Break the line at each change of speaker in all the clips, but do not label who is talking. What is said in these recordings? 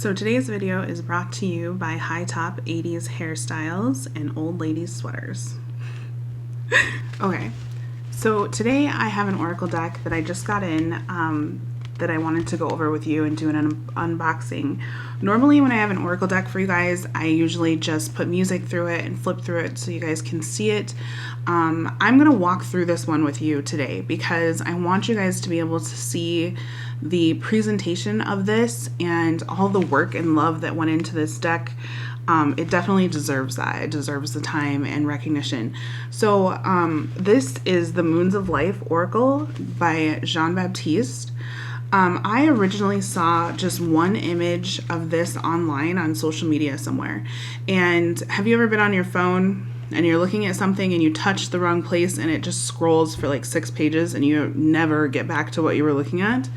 So today's video is brought to you by high top 80s hairstyles and old ladies sweaters. Okay, so today I have an oracle deck that I just got in that I wanted to go over with you and do an unboxing. Normally when I have an oracle deck for you guys, I usually just put music through it and flip through it so you guys can see it. I'm gonna walk through this one with you today because I want you guys to be able to see the presentation of this and all the work and love that went into this deck. It definitely deserves that. It deserves the time and recognition. So this is the Moons of Life Oracle by Jean Baptiste. I originally saw just one image of this online on social media somewhere. And have you ever been on your phone and you're looking at something and you touch the wrong place and it just scrolls for like 6 pages and you never get back to what you were looking at?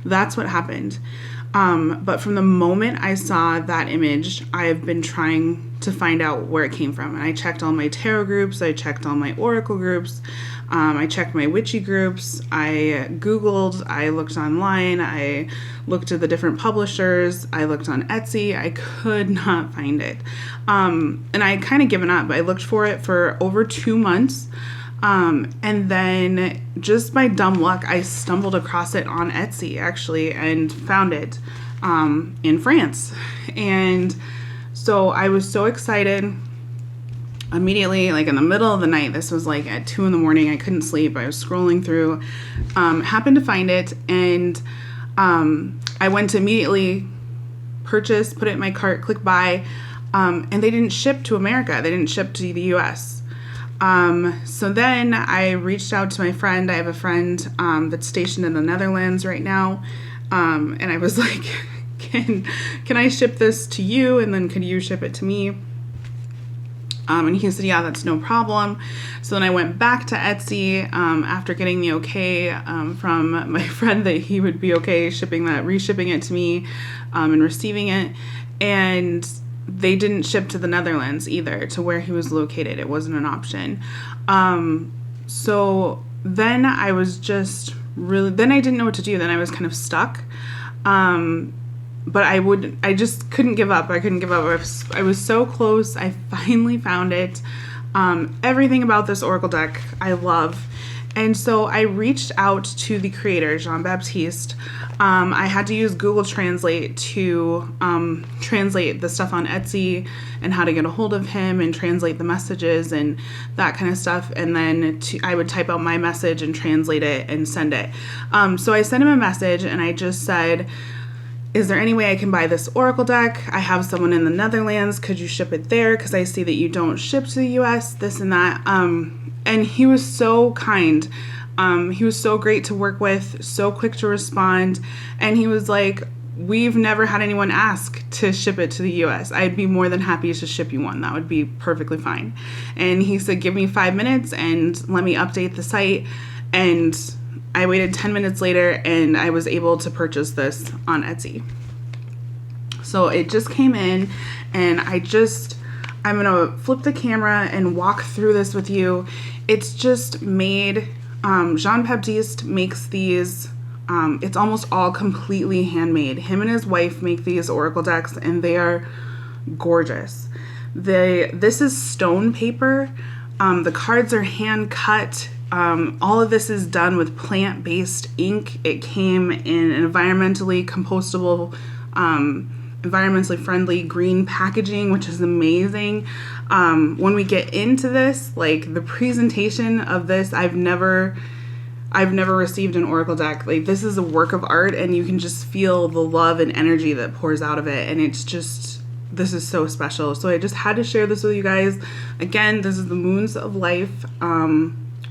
That's what happened. But from the moment I saw that image, I've been trying to find out where it came from. And I checked all my tarot groups, I checked all my oracle groups, I checked my witchy groups, I Googled, I looked online, I looked at the different publishers, I looked on Etsy, I could not find it. And I kind of given up. I looked for it for over 2 months. And then just by dumb luck, I stumbled across it on Etsy actually and found it in France. And so I was so excited immediately, like in the middle of the night. This was like at 2 in the morning. I couldn't sleep. I was scrolling through, happened to find it. And I went to immediately purchase, put it in my cart, click buy. And they didn't ship to America. They didn't ship to the US. So then I reached out to my friend. I have a friend that's stationed in the Netherlands right now. And I was like, can I ship this to you? And then could you ship it to me? And he said, yeah, that's no problem. So then I went back to Etsy after getting the okay from my friend that he would be okay reshipping it to me and receiving it. And they didn't ship to the Netherlands either, to where he was located. It wasn't an option. So then I was just then I didn't know what to do. Then I was kind of stuck. But I just couldn't give up. I couldn't give up. I was so close. I finally found it. Everything about this oracle deck I love. And so I reached out to the creator, Jean Baptiste. I had to use Google Translate to translate the stuff on Etsy and how to get a hold of him and translate the messages and that kind of stuff. And then I would type out my message and translate it and send it. So I sent him a message and I just said, is there any way I can buy this oracle deck? I have someone in the Netherlands. Could you ship it there? Because I see that you don't ship to the US, this and that. And he was so kind. He was so great to work with, so quick to respond. And he was like, we've never had anyone ask to ship it to the US. I'd be more than happy to ship you one. That would be perfectly fine. And he said, give me 5 minutes and let me update the site. And I waited 10 minutes later and I was able to purchase this on Etsy. So it just came in and I'm gonna flip the camera and walk through this with you. It's just made, Jean Baptiste makes these, it's almost all completely handmade. Him and his wife make these oracle decks and they are gorgeous. This is stone paper. The cards are hand cut. All of this is done with plant-based ink. It came in an environmentally compostable, environmentally friendly green packaging, which is amazing. When we get into this, like the presentation of this, I've never received an oracle deck. Like this is a work of art and you can just feel the love and energy that pours out of it. And it's just, this is so special. So I just had to share this with you guys. Again, this is the Moons of Life,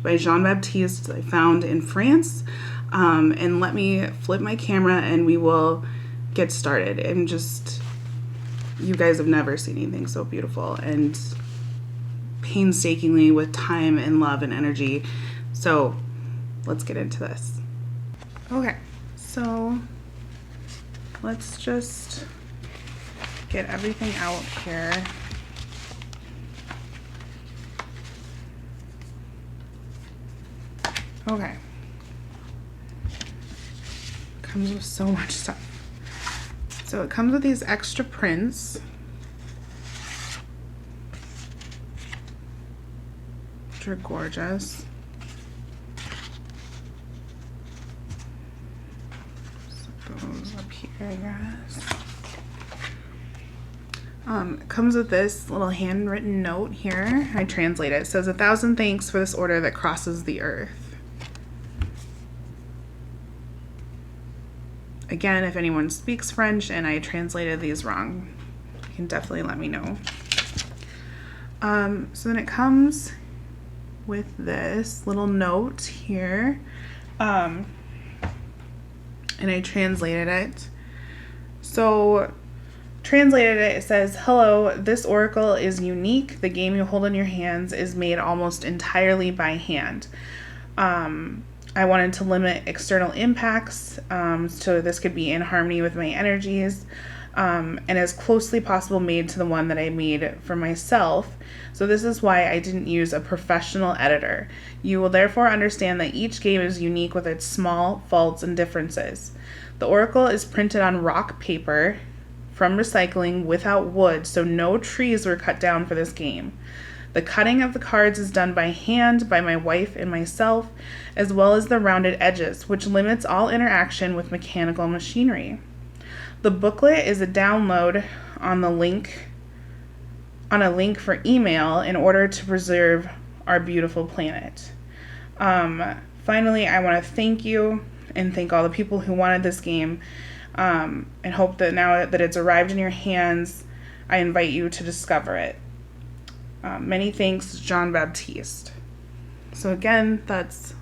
by Jean Baptiste, I found in France. And let me flip my camera and we will get started. And just, you guys have never seen anything so beautiful and painstakingly with time and love and energy. So let's get into this. Okay, so let's just get everything out here. Okay. Comes with so much stuff. So it comes with these extra prints. Which are gorgeous. Put those up here, I guess. It comes with this little handwritten note here. I translate it. It says, 1,000 thanks for this order that crosses the earth. Again, if anyone speaks French and I translated these wrong, you can definitely let me know. So then it comes with this little note here. And I translated it. So translated it, it says, hello, this oracle is unique. The game you hold in your hands is made almost entirely by hand. I wanted to limit external impacts, so this could be in harmony with my energies, and as closely possible made to the one that I made for myself. So this is why I didn't use a professional editor. You will therefore understand that each game is unique with its small faults and differences. The oracle is printed on rock paper from recycling without wood, so no trees were cut down for this game. The cutting of the cards is done by hand by my wife and myself, as well as the rounded edges, which limits all interaction with mechanical machinery. The booklet is a download on a link for email in order to preserve our beautiful planet. Finally, I want to thank you and thank all the people who wanted this game, and hope that now that it's arrived in your hands, I invite you to discover it. Many thanks, Jean Baptiste. So again, that's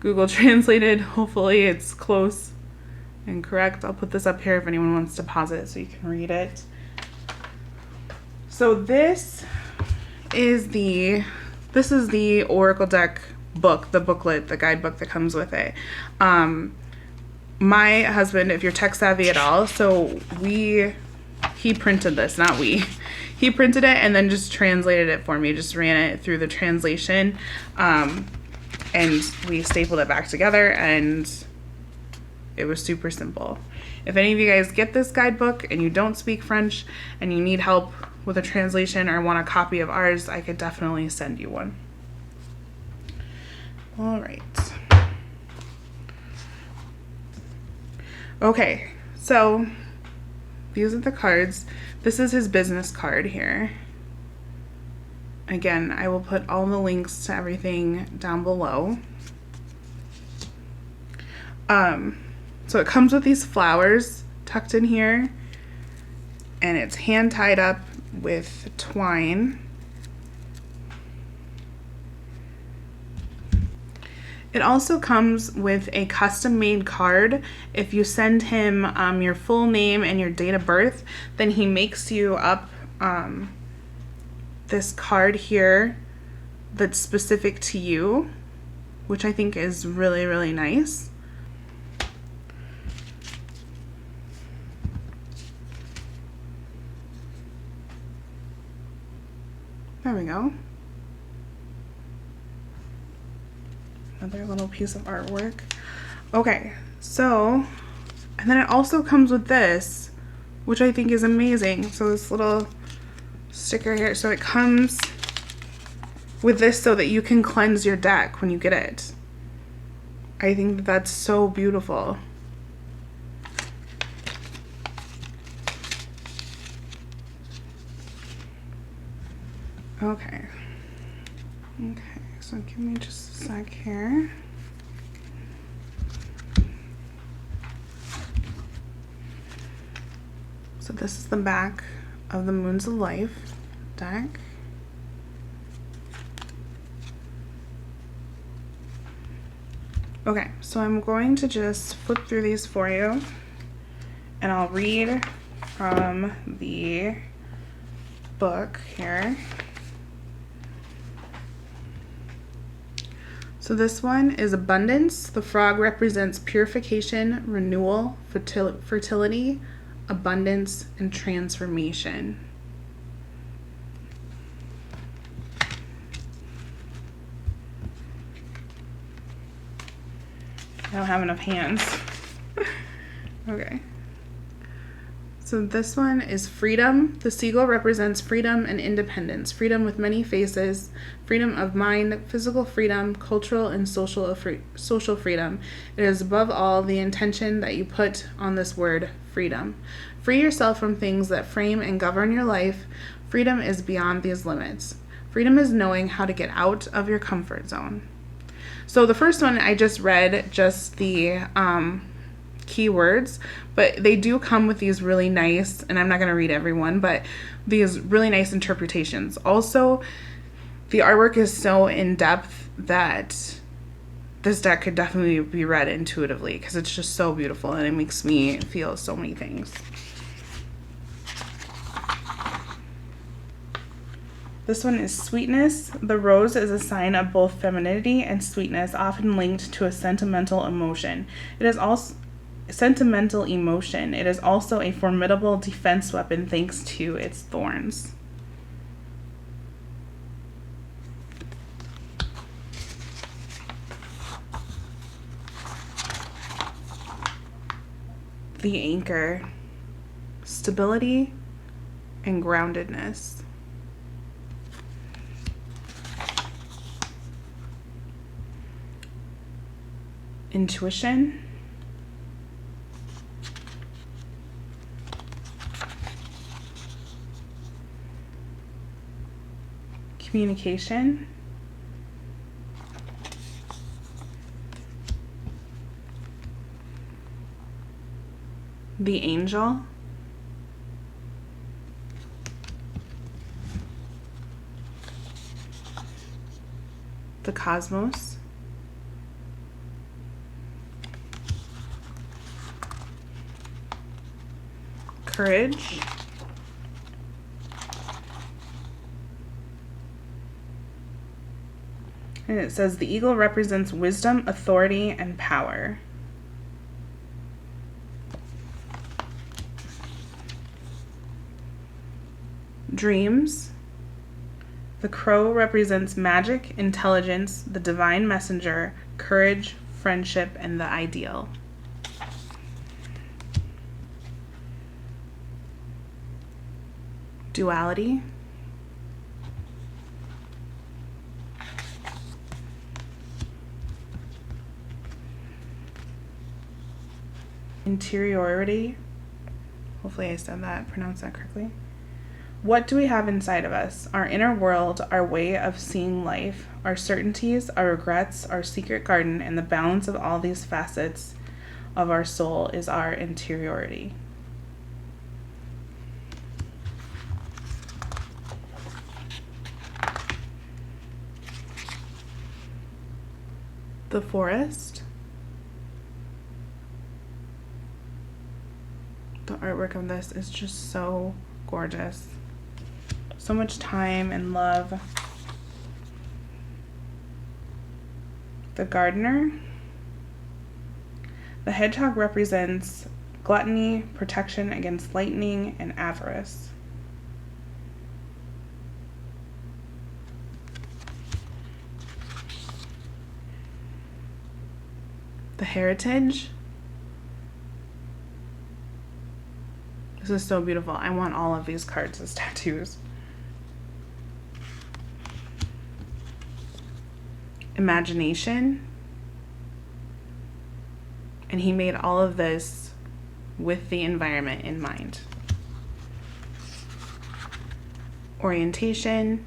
Google translated. Hopefully it's close and correct. I'll put this up here if anyone wants to pause it so you can read it. So this is the Oracle deck book, the booklet, the guidebook that comes with it. My husband, if you're tech savvy at all, he printed this, not we. He printed it and then just translated it for me, just ran it through the translation, and we stapled it back together, and it was super simple. If any of you guys get this guidebook and you don't speak French and you need help with a translation or want a copy of ours, I could definitely send you one. All right. Okay, so these are the cards. This is his business card here. Again, I will put all the links to everything down below. So it comes with these flowers tucked in here, and it's hand tied up with twine. It also comes with a custom-made card. If you send him your full name and your date of birth, then he makes you up this card here that's specific to you, which I think is really, really nice. There we go. Another little piece of artwork. Okay, so, and then it also comes with this, which I think is amazing. So this little sticker here. So it comes with this so that you can cleanse your deck when you get it. I think that's so beautiful. Okay. Okay, so give me just a sec here. So this is the back of the Moons of Life deck. Okay, so I'm going to just flip through these for you, and I'll read from the book here. So this one is abundance. The frog represents purification, renewal, fertility, abundance, and transformation. I don't have enough hands. Okay. So this one is freedom. The seagull represents freedom and independence. Freedom with many faces. Freedom of mind, physical freedom, cultural and social freedom. It is above all the intention that you put on this word, freedom. Free yourself from things that frame and govern your life. Freedom is beyond these limits. Freedom is knowing how to get out of your comfort zone. So the first one I just read just the keywords, but they do come with these really nice, and I'm not going to read every one, but these really nice interpretations. Also, the artwork is so in depth that this deck could definitely be read intuitively because it's just so beautiful and it makes me feel so many things. This one is sweetness. The rose is a sign of both femininity and sweetness, often linked to a sentimental emotion. It is also sentimental emotion. It is also a formidable defense weapon thanks to its thorns. The anchor, stability and groundedness. Intuition. Communication. The angel. The cosmos. Courage. And it says the eagle represents wisdom, authority, and power. Dreams. The crow represents magic, intelligence, the divine messenger, courage, friendship, and the ideal. Duality. Interiority. Hopefully I said that, pronounced that correctly. What do we have inside of us? Our inner world, our way of seeing life, our certainties, our regrets, our secret garden, and the balance of all these facets of our soul is our interiority. The forest. The artwork of this is just so gorgeous. So much time and love. The gardener. The hedgehog represents gluttony, protection against lightning, and avarice. The heritage. This is so beautiful. I want all of these cards as tattoos. Imagination. And he made all of this with the environment in mind. Orientation.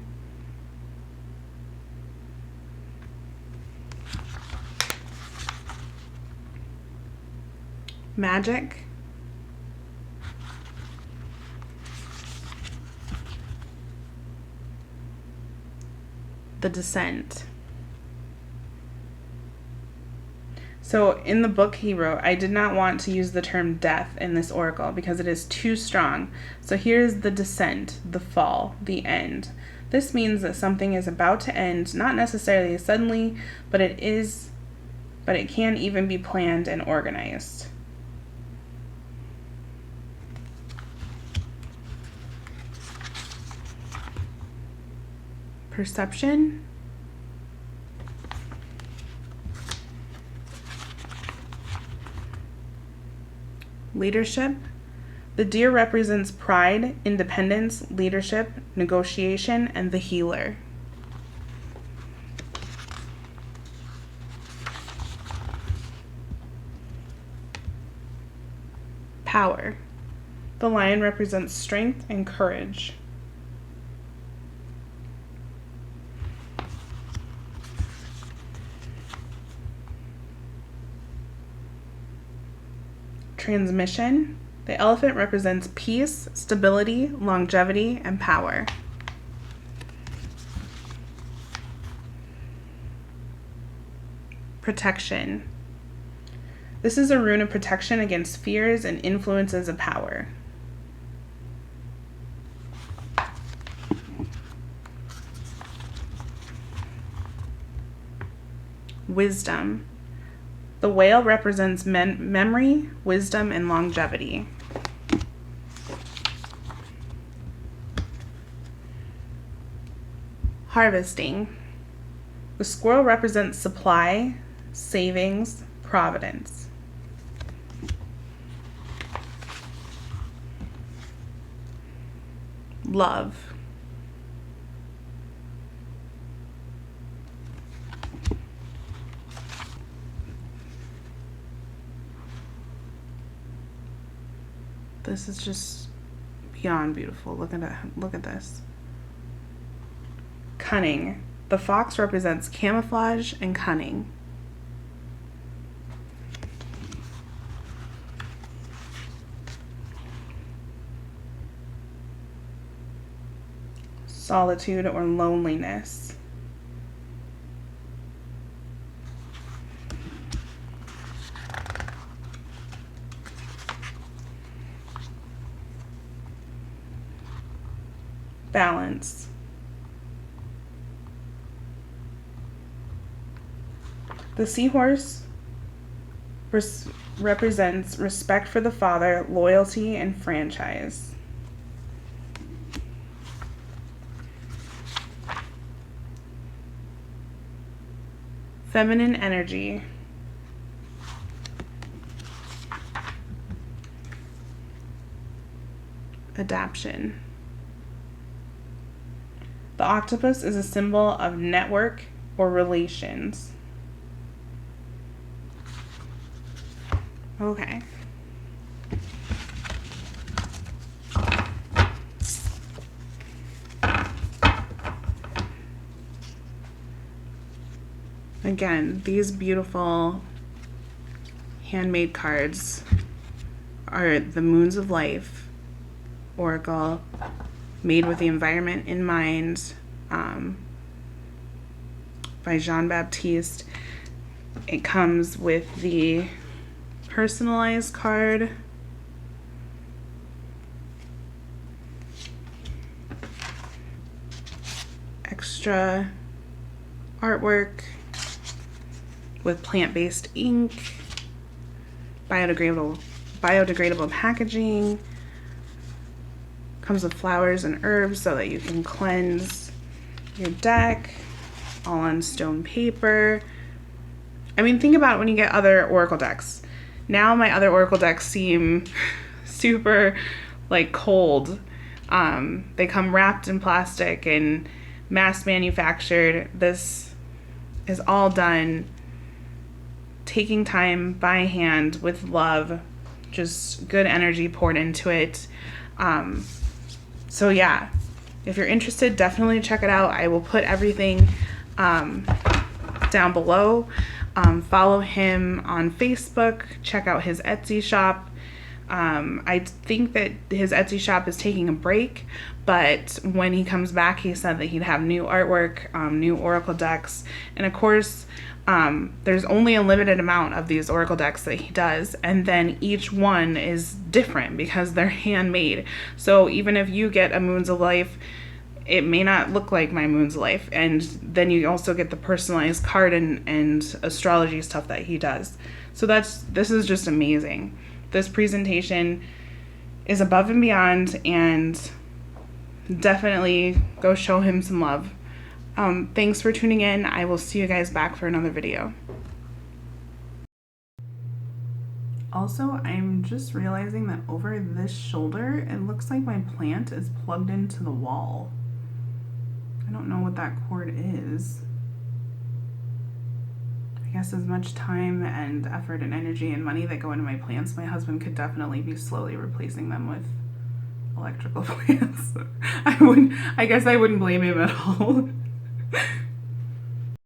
Magic. The descent. So in the book he wrote, I did not want to use the term death in this oracle because it is too strong. So here's the descent, the fall, the end. This means that something is about to end, not necessarily suddenly, but it can even be planned and organized. Perception. Leadership. The deer represents pride, independence, leadership, negotiation, and the healer. Power. The lion represents strength and courage. Transmission. The elephant represents peace, stability, longevity, and power. Protection. This is a rune of protection against fears and influences of power. Wisdom. The whale represents memory, wisdom, and longevity. Harvesting. The squirrel represents supply, savings, providence. Love. This is just beyond beautiful. Look at it. Look at this. Cunning. The fox represents camouflage and cunning. Solitude or loneliness. Balance. The seahorse represents respect for the father, loyalty, and franchise. Feminine energy. Adaption. The octopus is a symbol of network or relations. Okay. Again, these beautiful handmade cards are the Moons of Life Oracle, made with the environment in mind, by Jean Baptiste. It comes with the personalized card, extra artwork with plant-based ink, biodegradable packaging, comes with flowers and herbs so that you can cleanse your deck, all on stone paper. I mean, think about when you get other Oracle decks. Now my other Oracle decks seem super like cold. They come wrapped in plastic and mass manufactured. This is all done taking time by hand with love, just good energy poured into it. So yeah, if you're interested, definitely check it out. I will put everything down below. Follow him on Facebook, check out his Etsy shop. I think that his Etsy shop is taking a break, but when he comes back, he said that he'd have new artwork, new Oracle decks, and of course, there's only a limited amount of these Oracle decks that he does, and then each one is different because they're handmade. So even if you get a Moons of Life, it may not look like my Moons of Life, and then you also get the personalized card and astrology stuff that he does. So this is just amazing. This presentation is above and beyond, and definitely go show him some love. Thanks for tuning in. I will see you guys back for another video. Also, I'm just realizing that over this shoulder, it looks like my plant is plugged into the wall. I don't know what that cord is. I guess as much time and effort and energy and money that go into my plants, my husband could definitely be slowly replacing them with electrical plants. I guess I wouldn't blame him at all.